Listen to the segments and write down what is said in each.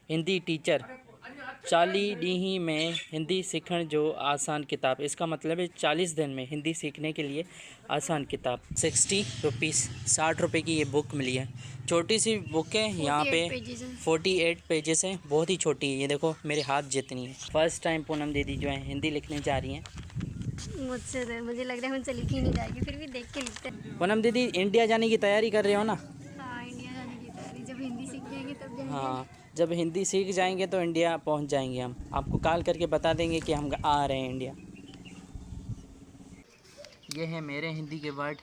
Hindi teacher 40 ॾींहं में हिंदी सीखण जो आसान किताब। इसका मतलब है 40 दिन में हिंदी सीखने के लिए आसान किताब। 60 रुपीज़ 60 रुपये की ये बुक मिली है। छोटी सी बुक है, यहाँ पे 48 पेजेस हैं। बहुत ही छोटी है, ये देखो मेरे हाथ जितनी है। फर्स्ट टाइम पूनम दीदी जो है हिंदी लिखने जा रही हैं। मुझसे तो मुझे लग रहा है मुझसे लिखी नहीं जाएगी, फिर भी देख के लिखते हैं। पूनम दीदी इंडिया जाने की तैयारी कर रहे हो ना? हाँ, इंडिया जाने की तैयारी। जब हिंदी सीख जाएंगे तब जाएंगे। हाँ, जब हिंदी सीख जाएंगे तो इंडिया पहुंच जाएंगे। हम आपको कॉल करके बता देंगे कि हम आ रहे हैं इंडिया। ये है मेरे हिंदी के वर्ड,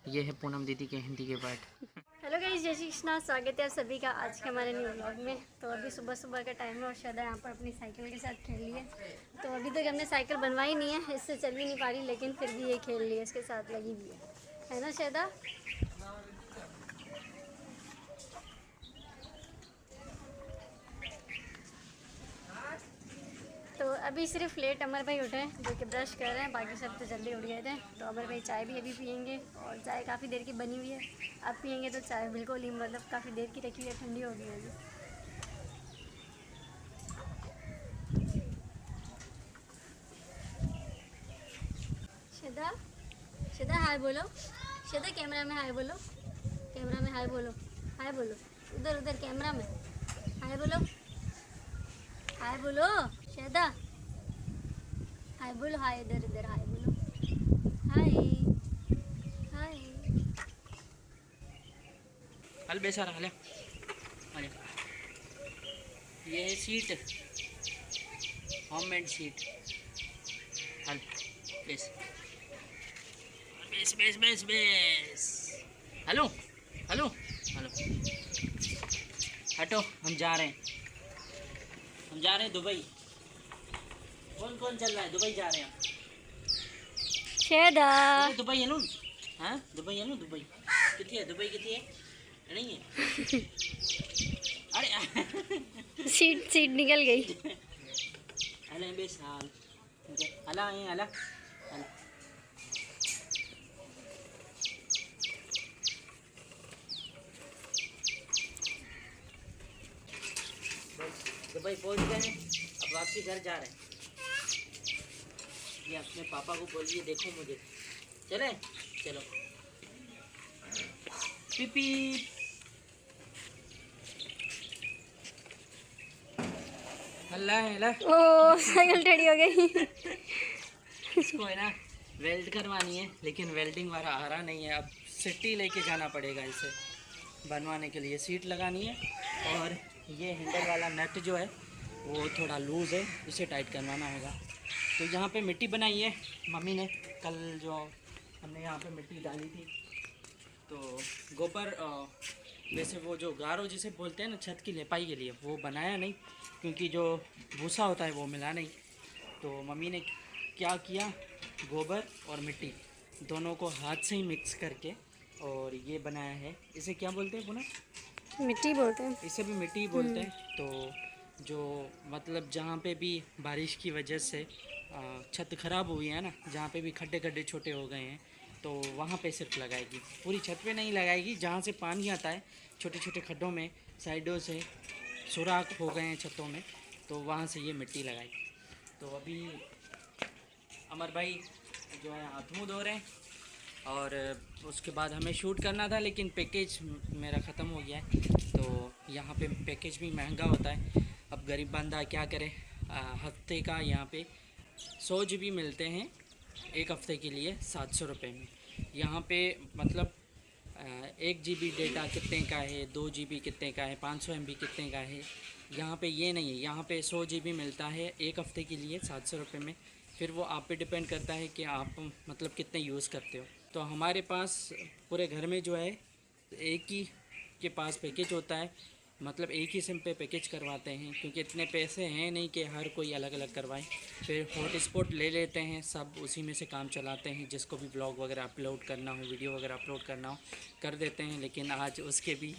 ये है पूनम दीदी के हिंदी के वर्ड। हेलो गाइस, जय श्री कृष्णा। स्वागत है आप सभी का आज के हमारे न्यू व्लॉग में। तो अभी सुबह सुबह का टाइम है और श्रद्धा यहाँ पर अपनी साइकिल के साथ खेल रही है। तो अभी तक हमने साइकिल बनवाई नहीं है, इससे चल भी नहीं पा रही, लेकिन फिर भी ये खेल रही है, इसके साथ लगी भी है ना श्रद्धा? तो अभी सिर्फ लेट अमर भाई उठे हैं, जो कि ब्रश कर रहे हैं। बाकी सब तो जल्दी उठ गए थे। तो अमर भाई चाय भी अभी पियेंगे, और चाय काफ़ी देर की बनी हुई है। अब पियेंगे तो चाय बिल्कुल ही मतलब काफ़ी देर की रखी हुई है, ठंडी हो गई होगी। श्रद्धा, श्रद्धा हाय बोलो। श्रद्धा कैमरा में हाय बोलो, कैमरा में हाय बोलो, हाय बोलो। उधर उधर कैमरा में हाय बोलो, हाय बोलो। श्रद्धा हाय बोलो, हाय इधर इधर हाय बोलो, हाय हाय। हल बेसारा हले अरे ये है सीट, होममेड सीट। हल base base base base base. Hello hello hello, हटो। हम जा रहे हैं, हम जा रहे हैं दुबई। कौन कौन चल रहा है? दुबई जा रहे हैं हम। श्रद्धा दुबई है लून, हाँ दुबई है लून। दुबई कितनी है? दुबई कितनी है? नहीं है। अरे सीट सीट निकल गई। अले बेस हाल अला है अला अला। दुबई पहुंच गए हैं, अब वापसी घर जा रहे हैं। ये अपने पापा को बोलिए देखो मुझे। चले चलो पीपी। हल्ला है हल्ला। ओ साइकिल टेढ़ी हो गई। इसको है ना वेल्ड करवानी है, लेकिन वेल्डिंग वाला आ रहा नहीं है। अब सिट्टी लेके जाना पड़ेगा इसे बनवाने के लिए। सीट लगानी है, और ये हैंडल वाला नट जो है वो थोड़ा लूज़ है, इसे टाइट करवाना होगा। तो यहाँ पे मिट्टी बनाई है मम्मी ने। कल जो हमने यहाँ पे मिट्टी डाली थी, तो गोबर वैसे वो जो गारो जिसे बोलते हैं ना छत की लिपाई के लिए, वो बनाया नहीं, क्योंकि जो भूसा होता है वो मिला नहीं। तो मम्मी ने क्या किया, गोबर और मिट्टी दोनों को हाथ से ही मिक्स करके और ये बनाया है। इसे क्या बोलते हैं पुनः? मिट्टी बोलते हैं इसे भी मिट्टी बोलते हैं। तो जो मतलब जहाँ पे भी बारिश की वजह से छत ख़राब हुई है ना, जहाँ पे भी खड्डे खड्डे छोटे हो गए हैं, तो वहाँ पे सिर्फ लगाएगी। पूरी छत पे नहीं लगाएगी, जहाँ से पानी आता है छोटे छोटे खड्डों में, साइडों से सुराख हो गए हैं छतों में, तो वहाँ से ये मिट्टी लगाएगी। तो अभी अमर भाई जो है हाथ मुँह धो रहे हैं, और उसके बाद हमें शूट करना था, लेकिन पैकेज मेरा ख़त्म हो गया है। तो यहाँ पे पैकेज भी महंगा होता है। अब गरीब बंदा क्या करे। हफ्ते का यहाँ पे 100 GB मिलते हैं, एक हफ़्ते के लिए 700 रुपये में। यहाँ पे मतलब 1 GB डेटा कितने का है, 2 GB कितने का है, 500 MB कितने का है। यहाँ पे ये नहीं है, यहाँ पे 100 GB मिलता है एक हफ़्ते के लिए 700 रुपये में। फिर वो आप पे डिपेंड करता है कि आप मतलब कितने यूज़ करते हो। तो हमारे पास पूरे घर में जो है एक ही के पास पैकेज होता है, मतलब एक ही सिम पे पैकेज करवाते हैं, क्योंकि इतने पैसे हैं नहीं कि हर कोई अलग अलग करवाए। फिर हॉटस्पॉट ले लेते हैं, सब उसी में से काम चलाते हैं। जिसको भी ब्लॉग वगैरह अपलोड करना हो, वीडियो वगैरह अपलोड करना हो, कर देते हैं। लेकिन आज उसके भी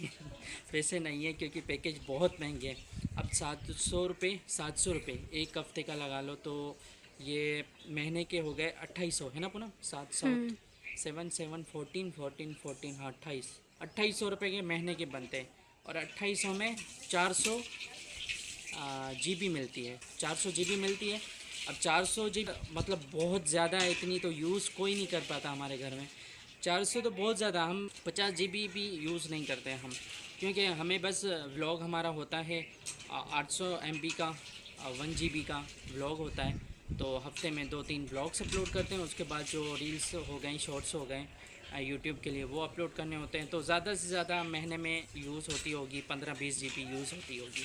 पैसे नहीं है, क्योंकि पैकेज बहुत महंगे हैं। अब 700 रुपये एक हफ़्ते का लगा लो, तो ये महीने के हो गए 2800, है ना पुनः? 700 7 7 14 14 14, हाँ 2800 रुपये के महीने के बनते हैं। और 2800 में 400 GB मिलती है, 400 GB मिलती है। अब 400 GB मतलब बहुत ज़्यादा है, इतनी तो यूज़ कोई नहीं कर पाता हमारे घर में। 400 तो बहुत ज़्यादा, हम 50 GB भी यूज़ नहीं करते हैं हम, क्योंकि हमें बस व्लॉग हमारा होता है 800 MB का, 1 GB का व्लॉग होता है। तो हफ्ते में 2-3 व्लॉग्स अपलोड करते हैं, उसके बाद जो रील्स हो गए, शॉर्ट्स हो गए यूट्यूब के लिए, वो अपलोड करने होते हैं। तो ज़्यादा से ज़्यादा महीने में यूज़ होती होगी 15-20 GB यूज़ होती होगी,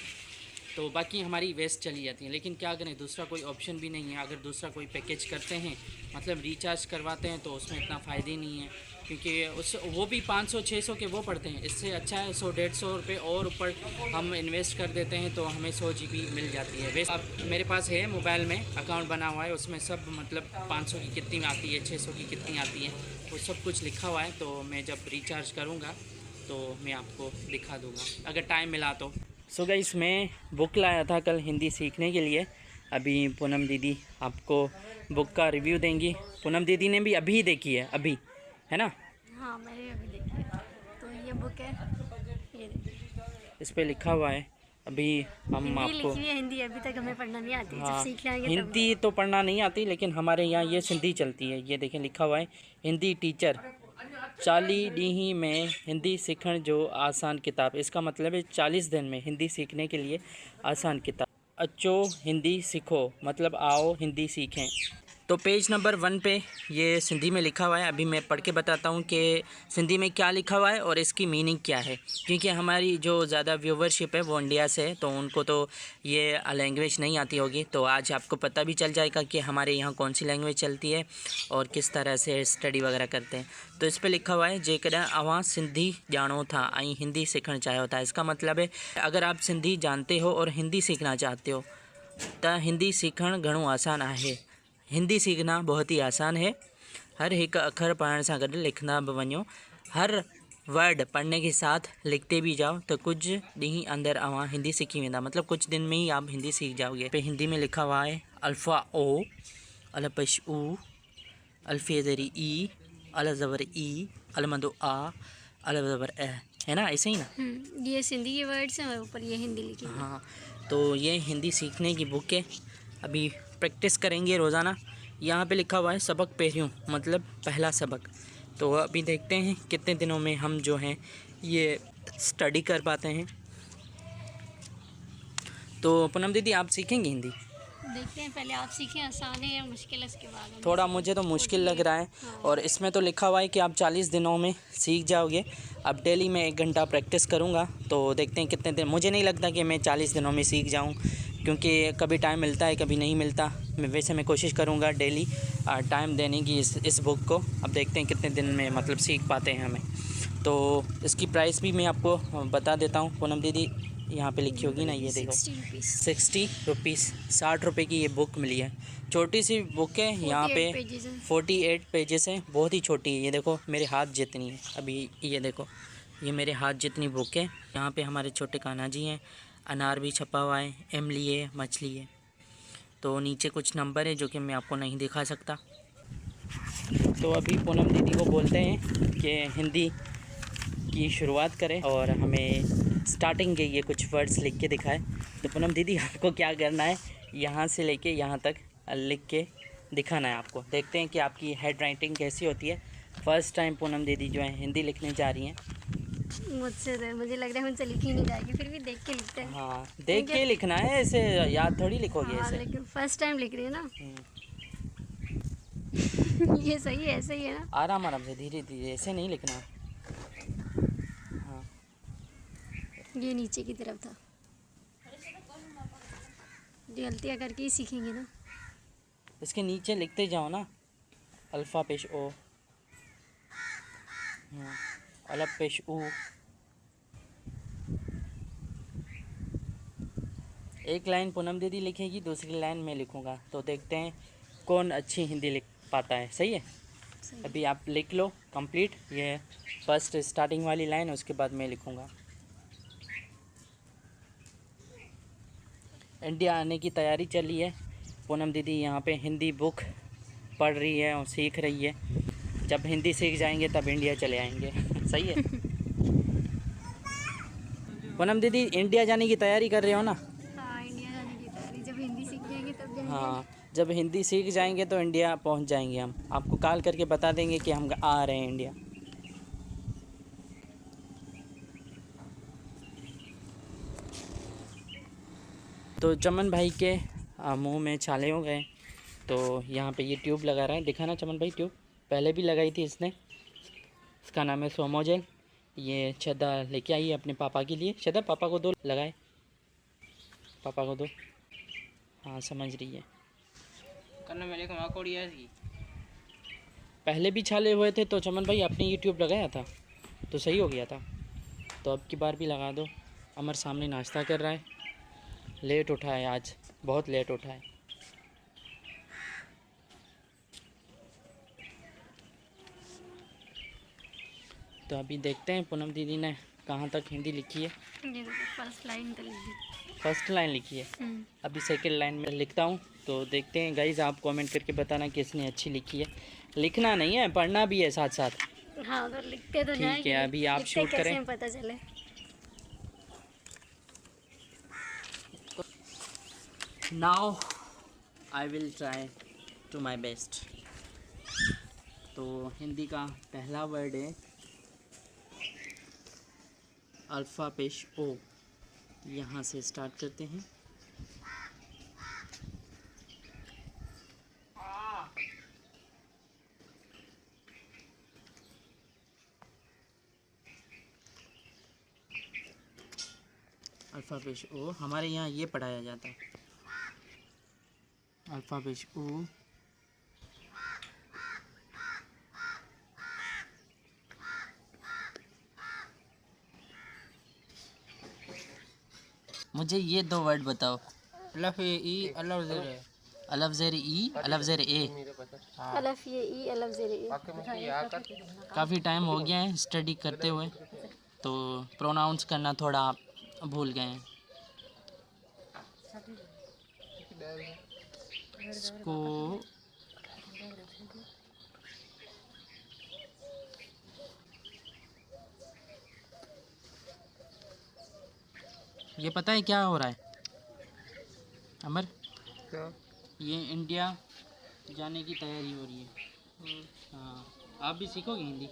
तो बाकी हमारी वेस्ट चली जाती है। लेकिन क्या करें, दूसरा कोई ऑप्शन भी नहीं है। अगर दूसरा कोई पैकेज करते हैं, मतलब रिचार्ज करवाते हैं, तो उसमें इतना फ़ायदा ही नहीं है, क्योंकि उस वो भी 500-600 के वो पड़ते हैं। इससे अच्छा है 100-150 रुपये और ऊपर हम इन्वेस्ट कर देते हैं, तो हमें 100 GB मिल जाती है। वैसे अब मेरे पास है मोबाइल में अकाउंट बना हुआ है, उसमें सब मतलब 500 की कितनी आती है, 600 की कितनी आती है, वो सब कुछ लिखा हुआ है। तो मैं जब रिचार्ज करूँगा तो मैं आपको दिखा दूँगा अगर टाइम मिला तो। सो गाइस, मैं बुक लाया था कल हिंदी सीखने के लिए। अभी पूनम दीदी आपको बुक का रिव्यू देंगी। पूनम दीदी ने भी अभी देखी है, अभी, है ना? हाँ, मैंने अभी देखी है। तो ये बुक है, ये देखिए। इस पे लिखा हुआ है। अभी हम हिंदी आपको, लिखी है, हिंदी अभी तक हमें पढ़ना नहीं आती। हाँ, जब सीख लेंगे तब। हिंदी तो पढ़ना नहीं आती, लेकिन हमारे यहाँ ये सिंधी चलती है। ये देखें लिखा हुआ है, हिंदी टीचर 40 ॾींहं में हिंदी सीखण जो आसान किताब। इसका मतलब है 40 दिन में हिंदी सीखने के लिए आसान किताब। अचो हिंदी सीखो मतलब आओ हिंदी सीखें। तो पेज नंबर 1 पे ये सिंधी में लिखा हुआ है। अभी मैं पढ़ के बताता हूँ कि सिंधी में क्या लिखा हुआ है और इसकी मीनिंग क्या है, क्योंकि हमारी जो ज़्यादा व्यूवरशिप है वो इंडिया से है, तो उनको तो ये लैंग्वेज नहीं आती होगी। तो आज आपको पता भी चल जाएगा कि हमारे यहाँ कौन सी लैंग्वेज चलती है और किस तरह से स्टडी वगैरह करते हैं। तो इस पर लिखा हुआ है, जेकॾहिं अवां सिंधी ॼाणो था ऐं हिंदी सीखना चाहियो था। इसका मतलब है अगर आप सिंधी जानते हो और हिंदी सीखना चाहते हो तो हिंदी सीखण घणो आसान है। हिंदी सीखना बहुत ही आसान है। हर एक अखर पढ़ने से गॾु लिखना भी वञो, हर वर्ड पढ़ने के साथ लिखते भी जाओ, तो कुछ ॾींहं अंदर अवां हिंदी सीखी वेंदा। मतलब कुछ दिन में ही आप हिंदी सीख जाओगे। पे हिंदी में लिखा हुआ है, अल्फ़ा ओ, अल पेश ऊ, अल्फ़े ज़ेरी ई, अल ज़बर ई, अल मदो आ, अल ज़बर ए, है ना? ऐसे ही ना? ये सिंधी के वर्ड्स हैं और ऊपर ये हिंदी लिखी है। हाँ, तो ये हिंदी सीखने की बुक है। अभी प्रैक्टिस करेंगे रोज़ाना। यहाँ पे लिखा हुआ है सबक पहिरियों, मतलब पहला सबक। तो अभी देखते हैं कितने दिनों में हम जो हैं ये स्टडी कर पाते हैं। तो पूनम दीदी, आप सीखेंगी हिंदी? देखते हैं, पहले आप सीखें, आसान है या मुश्किल है, इसके बाद हम। थोड़ा मुझे तो मुश्किल लग रहा है, और इसमें तो लिखा हुआ है कि आप 40 दिनों में सीख जाओगे। अब डेली मैं 1 घंटा प्रैक्टिस करूँगा, तो देखते हैं कितने दिन। मुझे नहीं लगता कि मैं 40 दिनों में सीख जाऊँ, क्योंकि कभी टाइम मिलता है, कभी नहीं मिलता। मैं कोशिश करूँगा डेली टाइम देने की इस बुक को। अब देखते हैं कितने दिन में मतलब सीख पाते हैं हमें। तो इसकी प्राइस भी मैं आपको बता देता हूँ। पूनम दीदी, यहाँ पे लिखी होगी ना, ये देखो, 60 रुपीज़, 60 रुपये की ये बुक मिली है। छोटी सी बुक है, यहाँ पे 48 पेजेस हैं, बहुत ही छोटी है। ये देखो मेरे हाथ जितनी है। अभी ये देखो, ये मेरे हाथ जितनी बुक है। यहाँ पे हमारे छोटे कान्हा जी हैं, अनार भी छपा हुआ है, इमली है, मछली है। तो नीचे कुछ नंबर है जो कि मैं आपको नहीं दिखा सकता। तो अभी पूनम दीदी को बोलते हैं कि हिंदी की शुरुआत करें और हमें स्टार्टिंग के ये कुछ वर्ड्स लिख के दिखाए। तो पूनम दीदी, आपको क्या करना है, यहाँ से लेके यहाँ तक लिख के दिखाना है आपको। देखते हैं कि आपकी हैंड राइटिंग कैसी होती है। फर्स्ट टाइम पूनम दीदी जो है हिंदी लिखने जा रही हैं। मुझसे तो मुझे लग रहा है मुझसे लिखी नहीं जाएगी, फिर भी देख के लिखते हैं। हाँ, देख के लिखना है, ऐसे याद थोड़ी लिखोगे हाँ, ऐसे। लेकिन फर्स्ट टाइम लिख रही है ना। ये सही है, ऐसे ही है ना? आराम आराम से, धीरे धीरे, ऐसे नहीं लिखना। हाँ, ये नीचे की तरफ था। गलतियाँ करके ही सीखेंगे ना। इसके नीचे लिखते जाओ ना, अल्फ़ा पेश ओ, अलफ पेश ऊ। एक लाइन पूनम दीदी लिखेगी, दूसरी लाइन मैं लिखूँगा। तो देखते हैं कौन अच्छी हिंदी लिख पाता है। सही है? अभी आप लिख लो कंप्लीट, ये फर्स्ट स्टार्टिंग वाली लाइन, उसके बाद मैं लिखूँगा। इंडिया आने की तैयारी चली है। पूनम दीदी यहाँ पे हिंदी बुक पढ़ रही है और सीख रही है। जब हिंदी सीख जाएंगे तब इंडिया चले आएंगे। सही है? पूनम दीदी इंडिया जाने की तैयारी कर रहे हो ना? हाँ, इंडिया जाने की तैयारी, जब हिंदी सीख जाएंगे तब जाएंगे। हाँ, जब हिंदी सीख जाएंगे तो इंडिया पहुंच जाएंगे हम। आपको कॉल करके बता देंगे कि हम आ रहे हैं इंडिया। तो चमन भाई के मुंह में छाले हो गए, तो यहाँ पे ये ट्यूब लगा रहा है। दिखा ना चमन भाई, ट्यूब पहले भी लगाई थी इसने। इसका नाम है सोमोजेल। ये छदा लेके आई है अपने पापा के लिए। छदा पापा को दो, लगाए पापा को दो। हाँ, समझ रही है। करना मेरे को वहाँ कोड़ी है। पहले भी छाले हुए थे तो चमन भाई आपने ये ट्यूब लगाया था तो सही हो गया था, तो अब की बार भी लगा दो। अमर सामने नाश्ता कर रहा है, लेट उठा है आज, बहुत लेट उठा है। तो अभी देखते हैं पूनम दीदी ने कहाँ तक हिंदी लिखी है। ये देखो, फर्स्ट लाइन तो लिख दी। फर्स्ट लाइन लिखी है, अभी सेकंड लाइन में लिखता हूँ। तो देखते हैं गाइज, आप कमेंट करके बताना किसने अच्छी लिखी है। लिखना नहीं है, पढ़ना भी है साथ साथ। हाँ, उधर लिखते तो ठीक है, अभी आप शूट करें। कैसे पता चले। Now I will try to my best. तो हिंदी का पहला वर्ड है अल्फ़ा पेश ओ। यहाँ से स्टार्ट करते हैं। अल्फ़ा पेश ओ, हमारे यहाँ ये पढ़ाया जाता है। अल्फ़ा पेश ओ, मुझे ये दो वर्ड बताओ। अलफ ई अलफ ज़ेर है। अलफ ज़ेर ई, अलफ ज़ेर ए। अलफ ये ई, अलफ ज़ेर ए। काफ़ी टाइम हो गया है स्टडी करते हुए, तो प्रोनाउंस करना थोड़ा भूल गए हैं। इसको ये पता है क्या हो रहा है अमर? क्या? ये इंडिया जाने की तैयारी हो रही है। हाँ, आप भी सीखोगे हिंदी?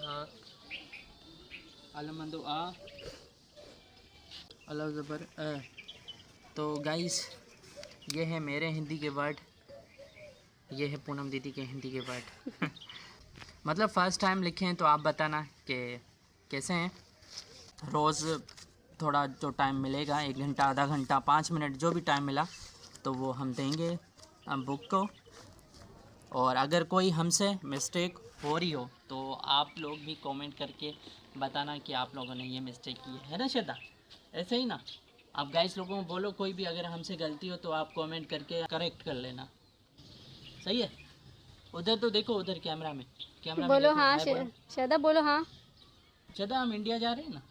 हाँ। अलमंदो आ, अलफ ज़बर अ। तो गाइस, ये है मेरे हिंदी के वर्ड, ये है पूनम दीदी के हिंदी के वर्ड। मतलब फ़र्स्ट टाइम लिखे हैं, तो आप बताना कि कैसे हैं। रोज़ थोड़ा जो टाइम मिलेगा, 1 घंटा, आधा घंटा, 5 मिनट, जो भी टाइम मिला तो वो हम देंगे बुक को। और अगर कोई हमसे मिस्टेक हो रही हो तो आप लोग भी कमेंट करके बताना कि आप लोगों ने ये मिस्टेक की है ना श्रद्धा? ऐसे ही ना, आप गाइस लोगों को बोलो कोई भी अगर हमसे गलती हो तो आप कमेंट करके करेक्ट कर लेना, सही है? उधर तो देखो, उधर कैमरा में बोलो देखो, हाँ, हाय बोलो। श्रद्धा बोलो हाँ। श्रद्धा, हम इंडिया जा रहे हैं ना,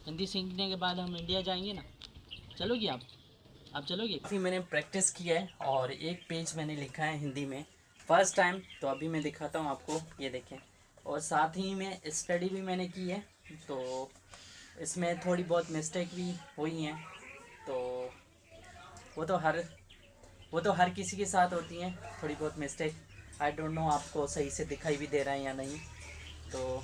हिंदी सीखने के बाद हम इंडिया जाएंगे ना, चलोगी आप चलोगे? अभी मैंने प्रैक्टिस की है और एक पेज मैंने लिखा है हिंदी में फ़र्स्ट टाइम, तो अभी मैं दिखाता हूँ आपको, ये देखें। और साथ ही में स्टडी भी मैंने की है, तो इसमें थोड़ी बहुत मिस्टेक भी हुई हैं, तो वो तो हर किसी के साथ होती हैं थोड़ी बहुत मिस्टेक। आई डोंट नो आपको सही से दिखाई भी दे रहा है या नहीं। तो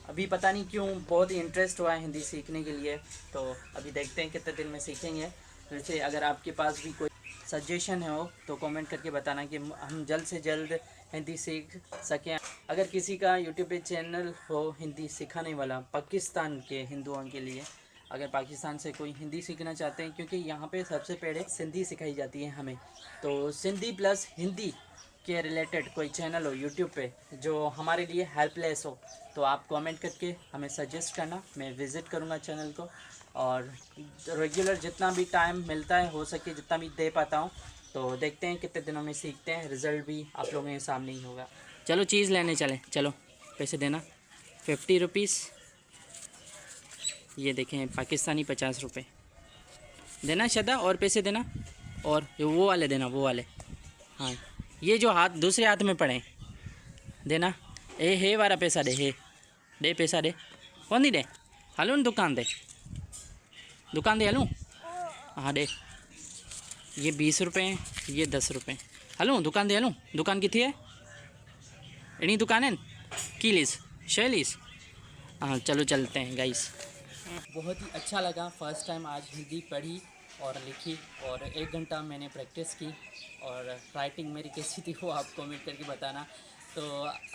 अभी पता नहीं क्यों बहुत ही इंटरेस्ट हुआ है हिंदी सीखने के लिए, तो अभी देखते हैं कितने दिन में सीखेंगे। वैसे अगर आपके पास भी कोई सजेशन हो तो कमेंट करके बताना कि हम जल्द से जल्द हिंदी सीख सकें। अगर किसी का यूट्यूब पे चैनल हो हिंदी सिखाने वाला पाकिस्तान के हिंदुओं के लिए, अगर पाकिस्तान से कोई हिंदी सीखना चाहते हैं, क्योंकि यहाँ पे सबसे पहले सिंधी सिखाई जाती है हमें, तो सिंधी प्लस हिंदी के रिलेटेड कोई चैनल हो यूट्यूब पे जो हमारे लिए हेल्पलेस हो, तो आप कमेंट करके हमें सजेस्ट करना, मैं विज़िट करूँगा चैनल को। और रेगुलर जितना भी टाइम मिलता है, हो सके जितना भी दे पाता हूँ, तो देखते हैं कितने दिनों में सीखते हैं। रिज़ल्ट भी आप लोगों के सामने ही होगा। चलो चीज़ लेने चलें, चलो पैसे देना 50 रुपीज़। ये देखें पाकिस्तानी 50 रुपये देना श्रद्धा, और पैसे देना, और वो वाले देना, वो वाले। हाँ, ये जो हाथ दूसरे हाथ में पड़े देना। हे वाला पैसा दे, हे दे पैसा दे, कौन नहीं दे, हालो न दुकान दे। दुकान दे हलूँ? हाँ दे। ये 20 रुपये हैं, ये 10 रुपये। हलूँ दुकान दे हलूँ? दुकान कितनी है? इन्हीं दुकान है की लीस शैलीस। हाँ चलो चलते हैं गाइस। बहुत ही अच्छा लगा, फर्स्ट टाइम आज हिंदी पढ़ी और लिखी, और 1 घंटा मैंने प्रैक्टिस की, और राइटिंग मेरी कैसी थी वो आप कमेंट करके बताना। तो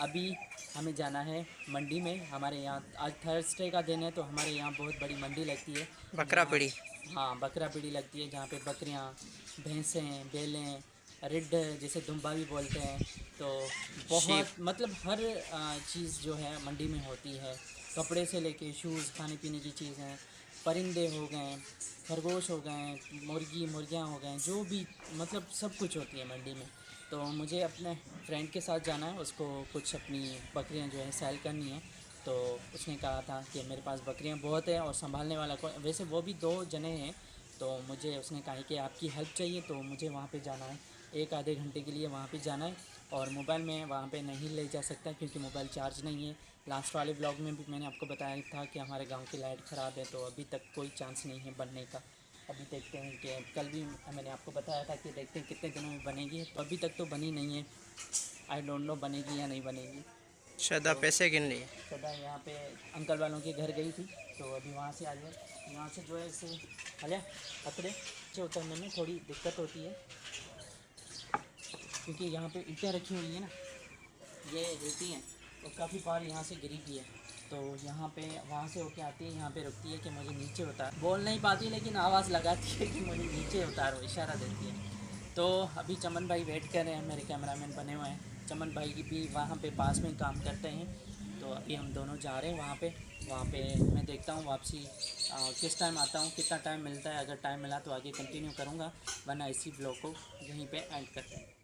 अभी हमें जाना है मंडी में। हमारे यहाँ आज थर्सडे का दिन है, तो हमारे यहाँ बहुत बड़ी मंडी लगती है, बकरा जहाँ- पीढ़ी। हाँ बकरा पीढ़ी लगती है, जहाँ पे बकरियाँ, भैंसें, बेलें, रिड जैसे दुम्बा भी बोलते हैं, तो बहुत मतलब हर चीज़ जो है मंडी में होती है। कपड़े से लेके शूज़, खाने पीने की चीज़ें, परिंदे हो गए, खरगोश हो गए, मुर्गियाँ हो गए, जो भी मतलब सब कुछ होती है मंडी में। तो मुझे अपने फ्रेंड के साथ जाना है, उसको कुछ अपनी बकरियां जो है सेल करनी है। तो उसने कहा था कि मेरे पास बकरियां बहुत है और संभालने वाला को, वैसे वो भी 2 जने हैं, तो मुझे उसने कहा कि आपकी हेल्प चाहिए, तो मुझे वहाँ पे जाना है। 1 आधे घंटे के लिए वहाँ पे जाना है, और मोबाइल में वहाँ पे नहीं ले जा सकता क्योंकि मोबाइल चार्ज नहीं है। लास्ट वाले ब्लॉग में भी मैंने आपको बताया था कि हमारे गांव की लाइट ख़राब है, तो अभी तक कोई चांस नहीं है बनने का। अभी देखते हैं कि कल भी मैंने आपको बताया था कि देखते हैं कितने दिनों में बनेगी, तो अभी तक तो बनी नहीं है। आई डोंट नो बनेगी या नहीं बनेगी। श्रद्धा पैसे गिन रही है। सदा यहाँ पे अंकल वालों के घर गई थी, तो अभी वहाँ से आ गए। यहाँ से जो है इसे हले पकड़े नीचे उतरने में थोड़ी दिक्कत होती है, क्योंकि यहाँ पे ईंटें रखी हुई है ना, ये रहती हैं, तो काफ़ी बार यहाँ से गिरी भी है। तो यहाँ पे वहाँ से होके आती है, यहाँ पे रुकती है कि मुझे नीचे उतार। बोल नहीं पाती लेकिन आवाज़ लगाती है कि मुझे नीचे उतारो, इशारा देती है। तो अभी चमन भाई वेट कर रहे हैं, मेरे कैमरामैन बने हुए हैं। चमन भाई की भी वहाँ पे पास में काम करते हैं, तो अभी हम दोनों जा रहे हैं वहाँ पे मैं देखता हूँ वापसी किस टाइम आता हूँ, कितना टाइम मिलता है। अगर टाइम मिला तो आगे कंटिन्यू करूँगा, वरना इसी ब्लॉग को यहीं पे एंड करते हैं।